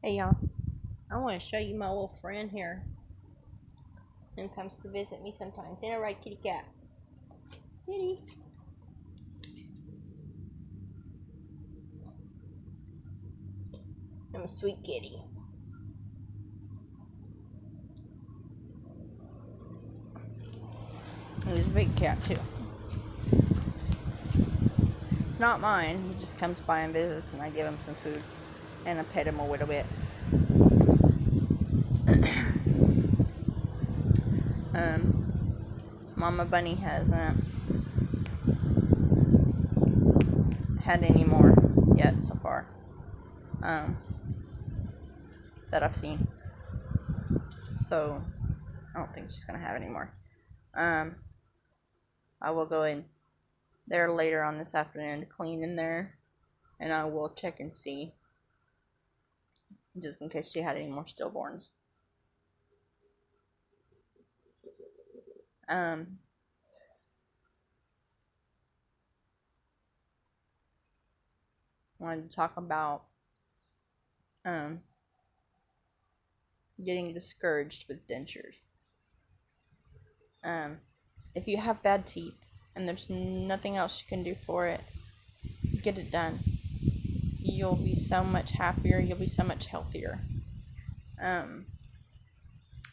Hey y'all, I want to show you my little friend here who comes to visit me sometimes. Ain't that right, kitty cat? Kitty. I'm a sweet kitty. He's a big cat too. It's not mine. He just comes by and visits, and I give him some food, and I pet him a little bit. Mama Bunny hasn't had any more yet so far that I've seen. So I don't think she's gonna have any more. I will go in there later on this afternoon to clean in there, and I will check and see just in case she had any more stillborns. Wanted to talk about getting discouraged with dentures. If you have bad teeth and there's nothing else you can do for it, get it done. You'll be so much happier. You'll be so much healthier.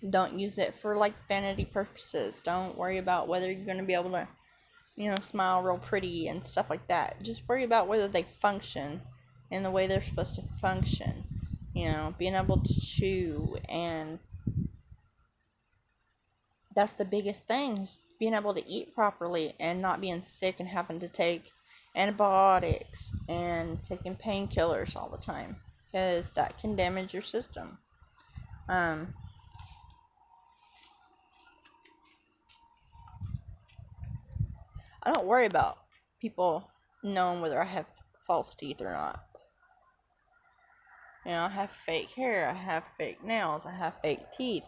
Don't use it for like vanity purposes. Don't worry about whether you're going to be able to, smile real pretty and stuff like that. Just worry about whether they function in the way they're supposed to function. Being able to chew, and that's the biggest thing, is being able to eat properly and not being sick and having to take antibiotics and taking painkillers all the time, because that can damage your system. I don't worry about people knowing whether I have false teeth or not. I have fake hair, I have fake nails, I have fake teeth.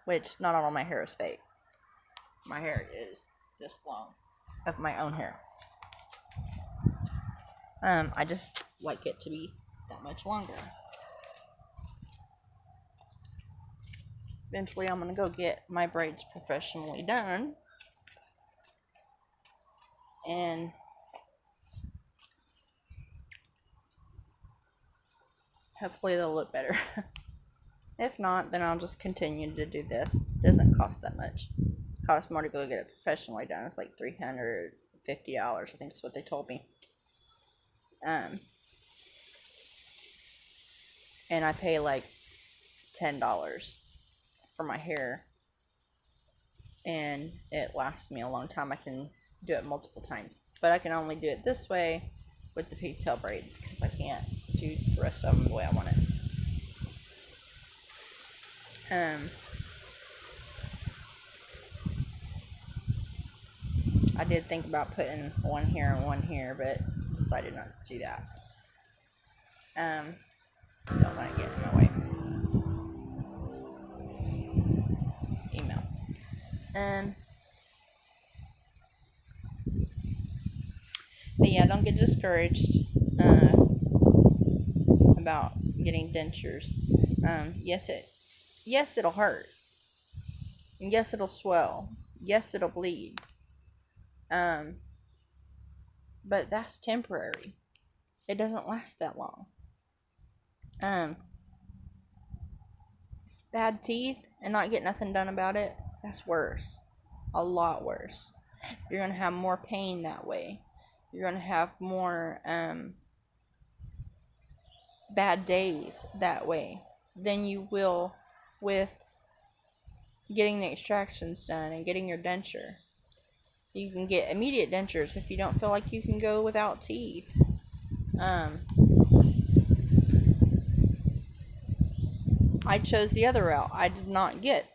Which not all of my hair is fake. My hair is just long, of my own hair. I just like it to be that much longer. Eventually I'm gonna go get my braids professionally done, and hopefully they'll look better. If not, then I'll just continue to do this. It doesn't cost that much. It costs more to go get it professionally done. It's like $350, I think is what they told me. And I pay like $10 for my hair, and it lasts me a long time. I can do it multiple times, but I can only do it this way with the pigtail braids, because I can't do the rest of them the way I want it. I did think about putting one here and one here, but decided not to do that. Don't want to get in my way. Email. But yeah, don't get discouraged about getting dentures. Yes, it'll hurt. And yes, it'll swell. Yes, it'll bleed. But that's temporary. It doesn't last that long. Bad teeth and not get nothing done about it, that's worse. A lot worse. You're going to have more pain that way. You're going to have more bad days that way than you will with getting the extractions done and getting your denture. You can get immediate dentures if you don't feel like you can go without teeth. I chose the other route. I did not get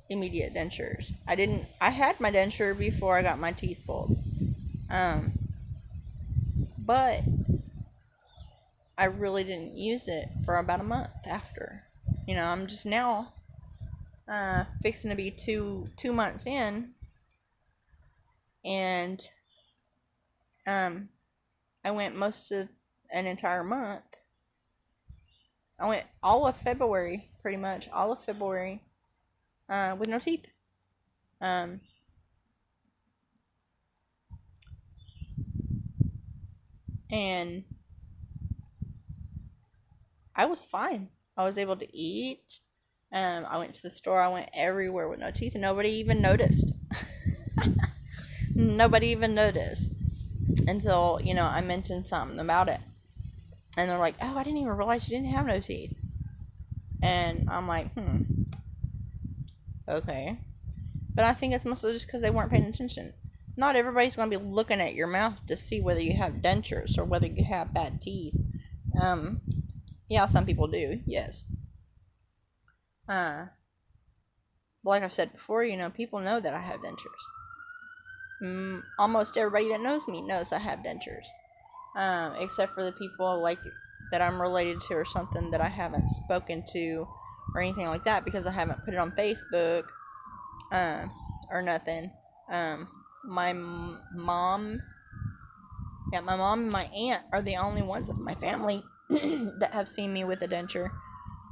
immediate dentures. I had my denture before I got my teeth pulled. But I really didn't use it for about a month after. I'm just now fixing to be two months in, and I went most of an entire month I went all of February, pretty much all of February, with no teeth. Um, and I was fine. I was able to eat. I went to the store. I went everywhere with no teeth, and nobody even noticed. Nobody even noticed until I mentioned something about it, and they're like, "Oh, I didn't even realize you didn't have no teeth." And I'm like, okay. But I think it's mostly just because they weren't paying attention. Not everybody's going to be looking at your mouth to see whether you have dentures or whether you have bad teeth. Yeah, some people do, yes. Like I've said before, people know that I have dentures. Almost everybody that knows me knows I have dentures. Except for the people like that I'm related to or something that I haven't spoken to or anything like that because I haven't put it on Facebook or nothing. My mom, my mom and my aunt are the only ones of my family that have seen me with a denture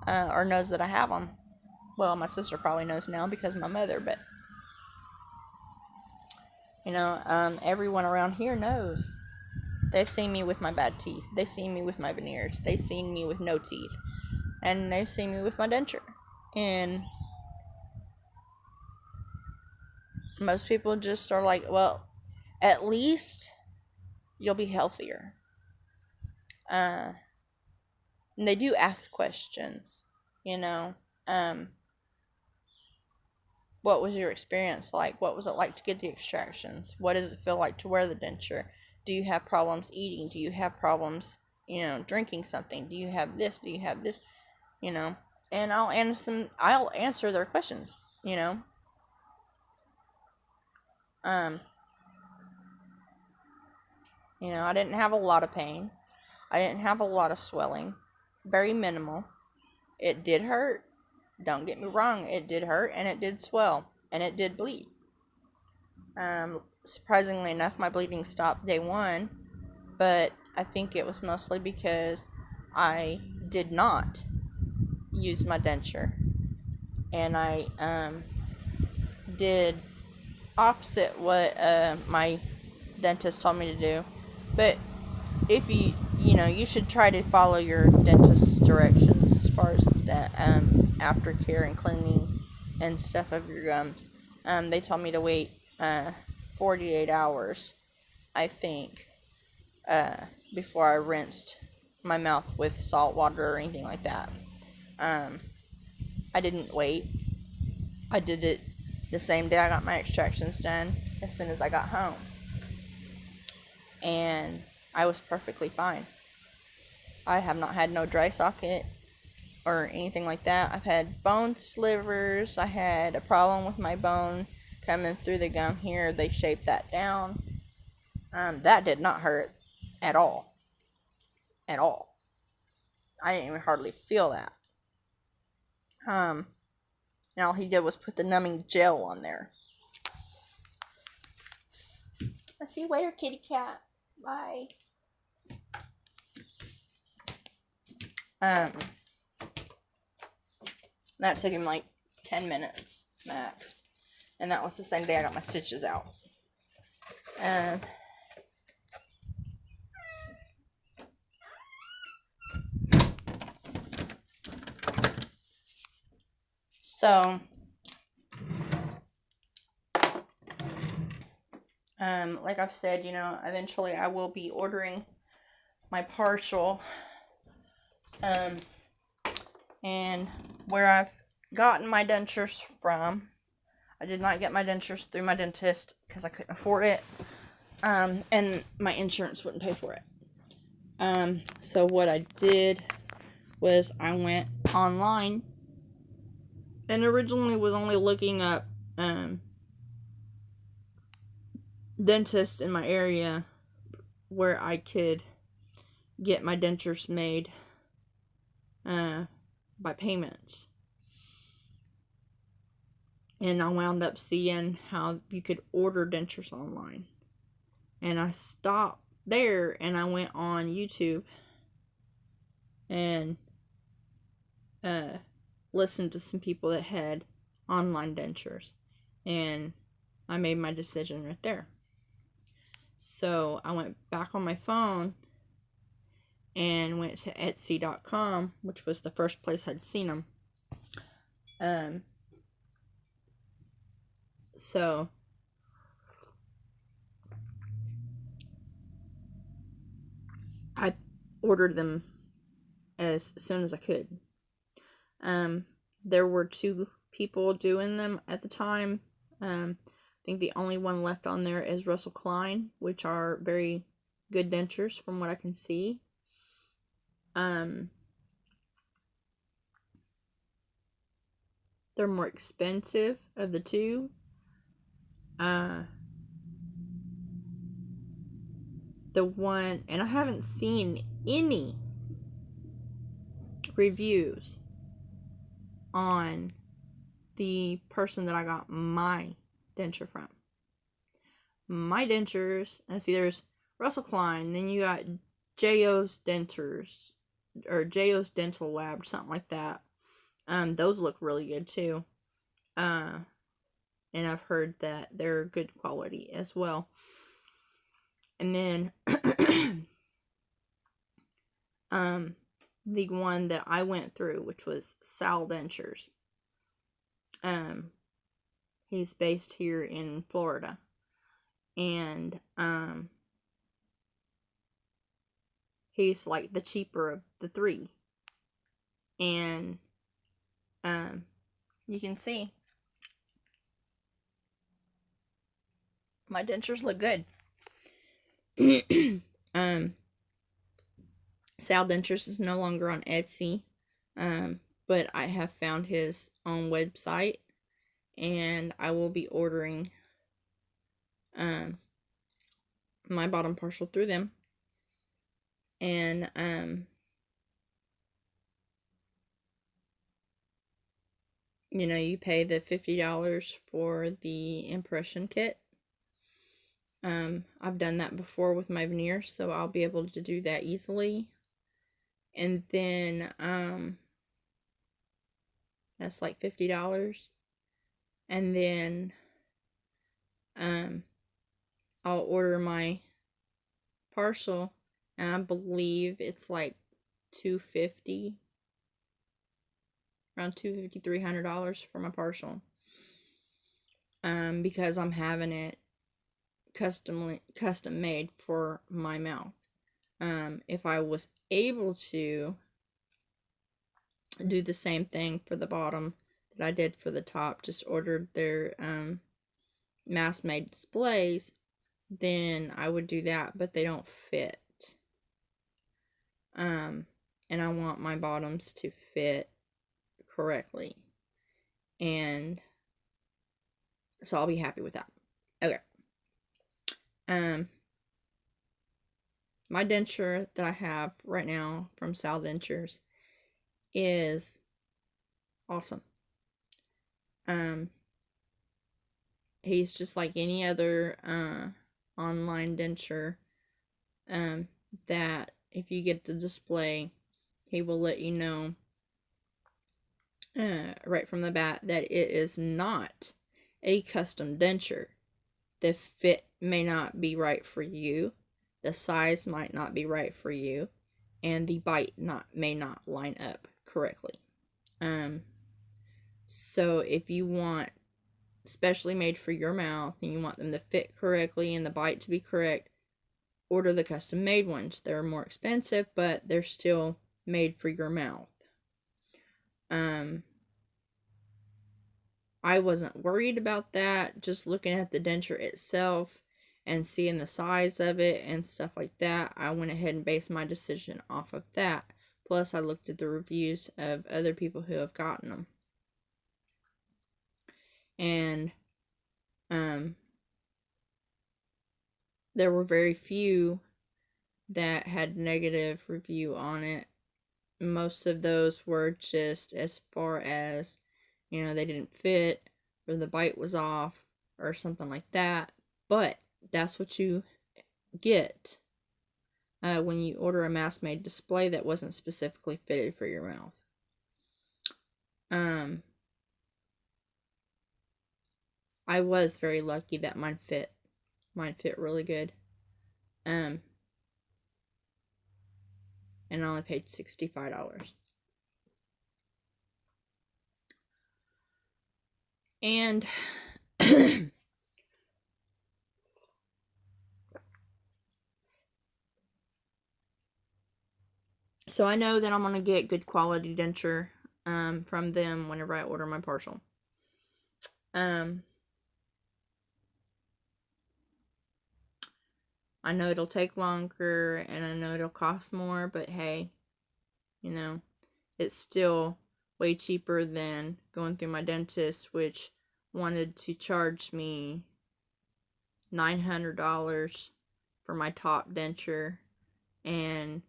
or knows that I have them. Well, my sister probably knows now because of my mother, but everyone around here knows. They've seen me with my bad teeth. They've seen me with my veneers. They've seen me with no teeth. And they've seen me with my denture. And most people just are like, well, at least you'll be healthier. And they do ask questions, what was your experience like? What was it like to get the extractions? What does it feel like to wear the denture? Do you have problems eating? Do you have problems, drinking something? Do you have this? Do you have this? And I'll answer their questions, I didn't have a lot of pain. I didn't have a lot of swelling. Very minimal. It did hurt. Don't get me wrong, it did hurt and it did swell and it did bleed. Surprisingly enough, my bleeding stopped day one, but I think it was mostly because I did not use my denture and I did opposite what my dentist told me to do. But if you should try to follow your dentist's directions as far as that aftercare and cleaning and stuff of your gums. They told me to wait 48 hours, I think, before I rinsed my mouth with salt water or anything like that. I didn't wait. I did it the same day I got my extractions done, as soon as I got home. And I was perfectly fine. I have not had no dry socket or anything like that. I've had bone slivers. I had a problem with my bone coming through the gum here. They shaped that down. That did not hurt at all. At all. I didn't even hardly feel that. And all he did was put the numbing gel on there. Let's see you later, kitty cat. Bye. That took him like 10 minutes max. And that was the same day I got my stitches out. So, like I've said, eventually I will be ordering my partial. And where I've gotten my dentures from, I did not get my dentures through my dentist because I couldn't afford it. And my insurance wouldn't pay for it. So what I did was I went online and originally was only looking up dentists in my area where I could get my dentures made by payments. And I wound up seeing how you could order dentures online. And I stopped there and I went on YouTube and listened to some people that had online dentures, and I made my decision right there. So I went back on my phone and went to Etsy.com, which was the first place I'd seen them. So I ordered them as soon as I could. There were 2 people doing them at the time. I think the only one left on there is Russell Klein, which are very good dentures from what I can see. They're more expensive of the 2. The one, and I haven't seen any reviews on the person that I got my denture from. My dentures, I see there's Russell Klein, then you got J.O.'s Dentures, or J.O.'s Dental Lab, something like that. Those look really good too. And I've heard that they're good quality as well. And then the one that I went through, which was Sal Dentures. He's based here in Florida. And he's like the cheaper of the 3. And you can see my dentures look good. Sal Dentures is no longer on Etsy, but I have found his own website, and I will be ordering my bottom partial through them. And you pay the $50 for the impression kit. I've done that before with my veneers, so I'll be able to do that easily. And then that's like $50. And then I'll order my partial, and I believe it's like $250, around $250, $300 for my partial. Because I'm having it custom made for my mouth. If I was able to do the same thing for the bottom that I did for the top, just ordered their mass made displays, then I would do that, but they don't fit. And I want my bottoms to fit correctly, and so I'll be happy with that. Okay. My denture that I have right now from Sal Dentures is awesome. He's just like any other online denture, that if you get the display, he will let you know right from the bat that it is not a custom denture. The fit may not be right for you, the size might not be right for you, and the bite may not line up correctly. So if you want specially made for your mouth and you want them to fit correctly and the bite to be correct, order the custom made ones. They're more expensive, but they're still made for your mouth. I wasn't worried about that, just looking at the denture itself and seeing the size of it and stuff like that. I went ahead and based my decision off of that. Plus, I looked at the reviews of other people who have gotten them. And there were very few that had negative review on it. Most of those were just as far as, they didn't fit, or the bite was off, or something like that. But that's what you get when you order a mass-made display that wasn't specifically fitted for your mouth. I was very lucky that mine fit. Mine fit really good. And I only paid $65. And so I know that I'm going to get good quality denture from them whenever I order my partial. I know it'll take longer and I know it'll cost more, but hey, you know, it's still way cheaper than going through my dentist, which wanted to charge me $900 for my top denture and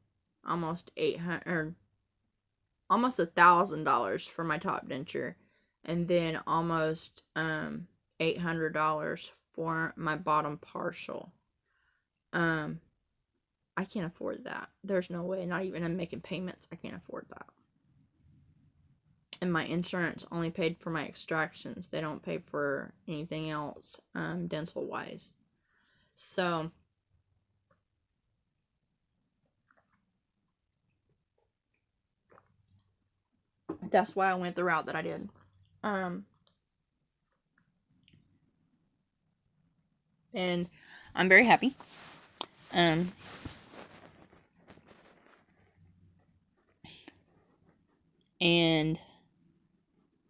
almost $1,000 for my top denture, and then almost $800 for my bottom partial. I can't afford that. There's no way. Not even I'm making payments. I can't afford that. And my insurance only paid for my extractions. They don't pay for anything else, dental wise. So that's why I went the route that I did. And I'm very happy. And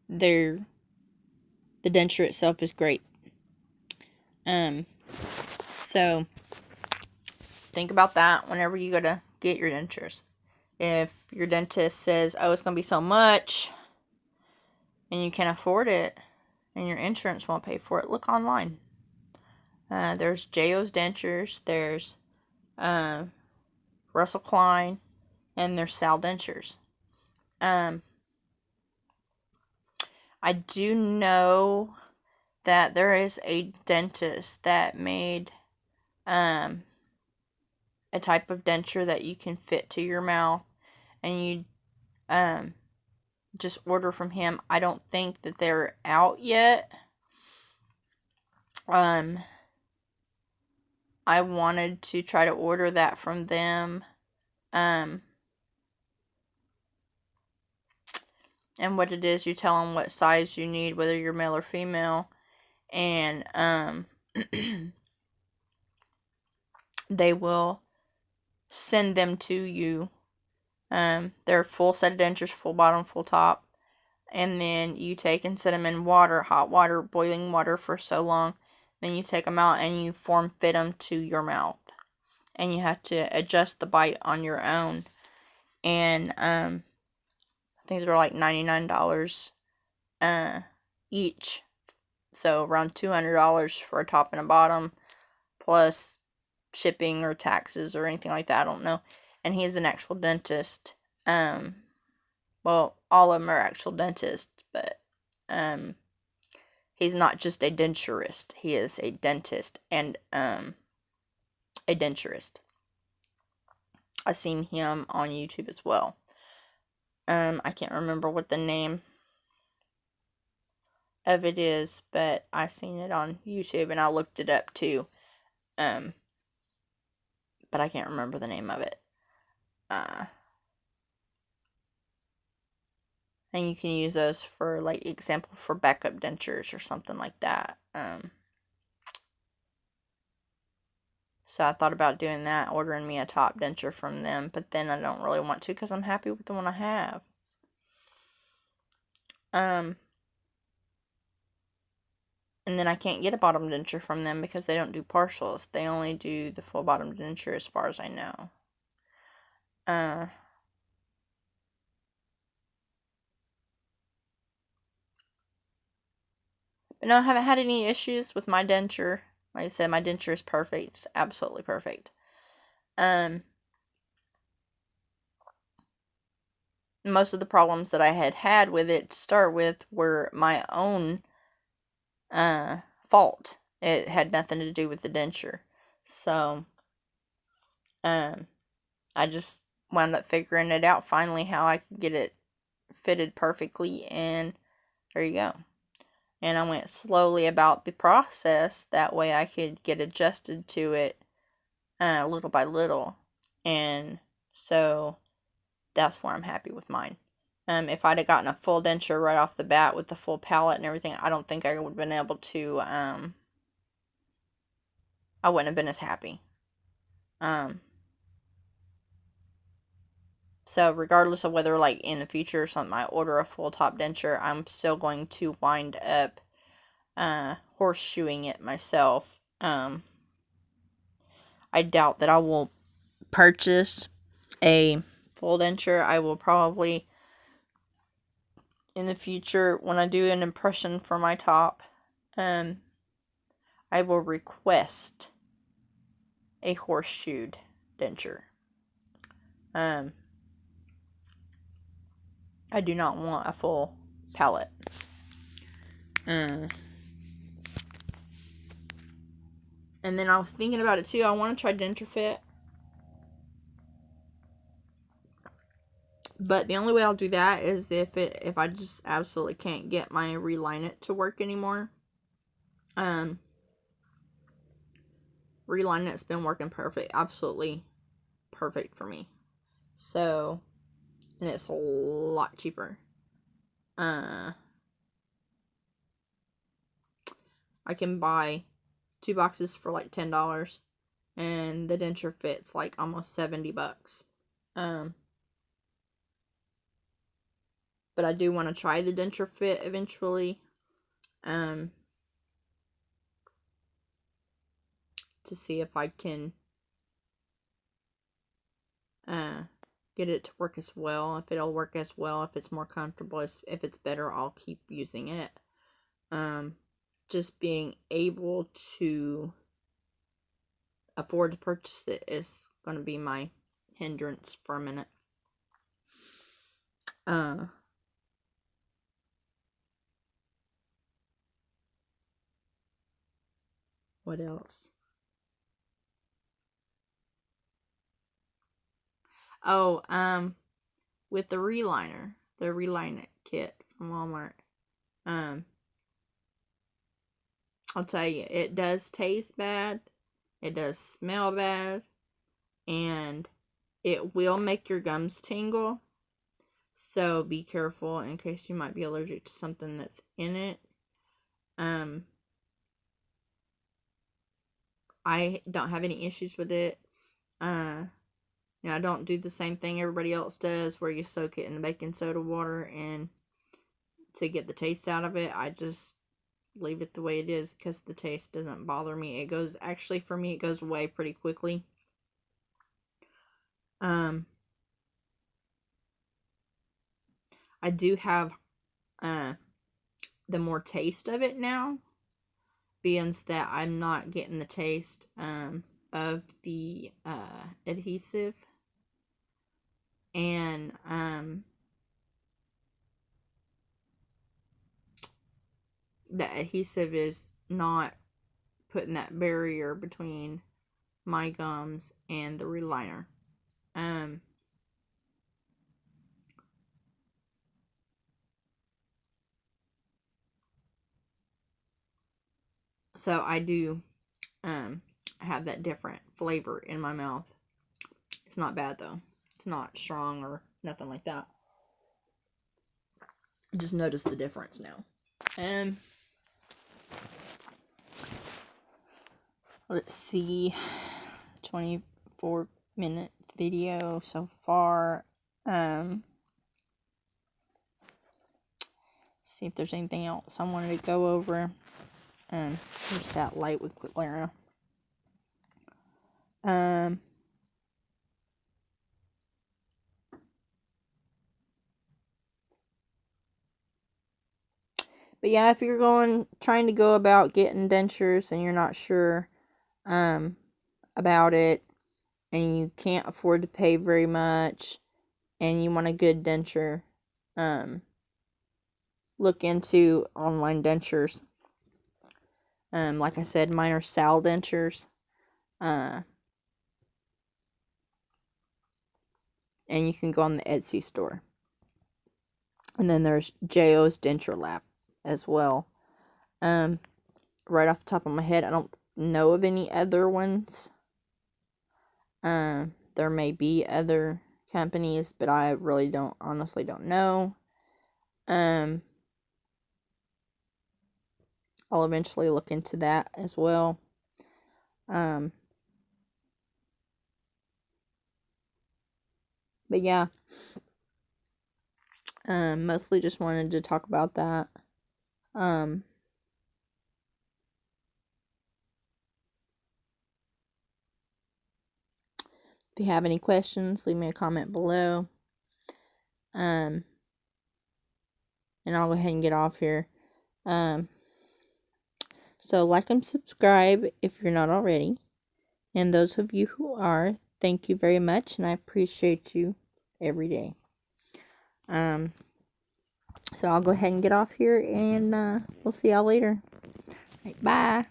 the denture itself is great. So think about that whenever you go to get your dentures. If your dentist says, oh, it's going to be so much, and you can't afford it, and your insurance won't pay for it, look online. There's J.O.'s Dentures, there's Russell Klein, and there's Sal Dentures. I do know that there is a dentist that made a type of denture that you can fit to your mouth, and you just order from him. I don't think that they're out yet. I wanted to try to order that from them. And what it is, you tell them what size you need, whether you're male or female, and they will send them to you. They're full set of dentures, full bottom, full top, and then you take and set them in water, hot water, boiling water for so long. Then you take them out and you form fit them to your mouth, and you have to adjust the bite on your own. And I think they're like $99 each, so around $200 for a top and a bottom, plus shipping or taxes or anything like that. I don't know. And he's an actual dentist. Well, all of them are actual dentists, but he's not just a denturist. He is a dentist and a denturist. I've seen him on YouTube as well. I can't remember what the name of it is, but I seen it on YouTube and I looked it up too. But I can't remember the name of it. And you can use those for, like, example, for backup dentures or something like that. So I thought about doing that, ordering me a top denture from them, but then I don't really want to because I'm happy with the one I have. And then I can't get a bottom denture from them because they don't do partials. They only do the full bottom denture as far as I know. But no, I haven't had any issues with my denture. Like I said, my denture is perfect. It's absolutely perfect. Most of the problems that I had with it to start with were my own fault. It had nothing to do with the denture. So, I just wound up figuring it out finally how I could get it fitted perfectly, and there you go. And I went slowly about the process, that way I could get adjusted to it little by little. And so that's why I'm happy with mine. If I'd have gotten a full denture right off the bat with the full palette and everything, I don't think I would have been able to, I wouldn't have been as happy. So regardless of whether, like, in the future or something I order a full top denture, I'm still going to wind up horseshoeing it myself. I doubt that I will purchase a full denture. I will probably, in the future, when I do an impression for my top, I will request a horseshoed denture. I do not want a full palette. And then I was thinking about it too. I want to try denture fit. But the only way I'll do that is if I just absolutely can't get my Reline It to work anymore. Reline It's been working perfect, absolutely perfect for me. So, and it's a lot cheaper. I can buy 2 boxes for like $10, and the denture fit's like almost $70. But I do want to try the denture fit eventually. To see if I can get it to work as well. If it'll work as well, if it's more comfortable, if it's better, I'll keep using it. Just being able to afford to purchase it is going to be my hindrance for a minute. What else? Oh, with the reliner, the Reline It kit from Walmart, I'll tell you, it does taste bad, it does smell bad, and it will make your gums tingle. So be careful in case you might be allergic to something that's in it. I don't have any issues with it. I don't do the same thing everybody else does, where you soak it in baking soda water and to get the taste out of it. I just leave it the way it is because the taste doesn't bother me. It goes, actually for me, it goes away pretty quickly. I do have the more taste of it now, being that I'm not getting the taste of the adhesive, and the adhesive is not putting that barrier between my gums and the reliner. So I do have that different flavor in my mouth. It's not bad though. It's not strong or nothing like that. I just notice the difference now. Let's see, 24-minute video so far. See if there's anything else I wanted to go over. There's that light we quit blaring. But yeah, if you're trying to go about getting dentures and you're not sure about it, and you can't afford to pay very much, and you want a good denture, look into online dentures. Like I said, mine are Sal dentures. And you can go on the Etsy store. And then there's J.O.'s Denture Lab as well. Right off the top of my head, I don't know of any other ones. There may be other companies, but I really honestly don't know. I'll eventually look into that as well. But yeah, mostly just wanted to talk about that. If you have any questions, leave me a comment below. And I'll go ahead and get off here. So like and subscribe if you're not already. And those of you who are, thank you very much, and I appreciate you every day. So I'll go ahead and get off here, and we'll see y'all later. Right, bye.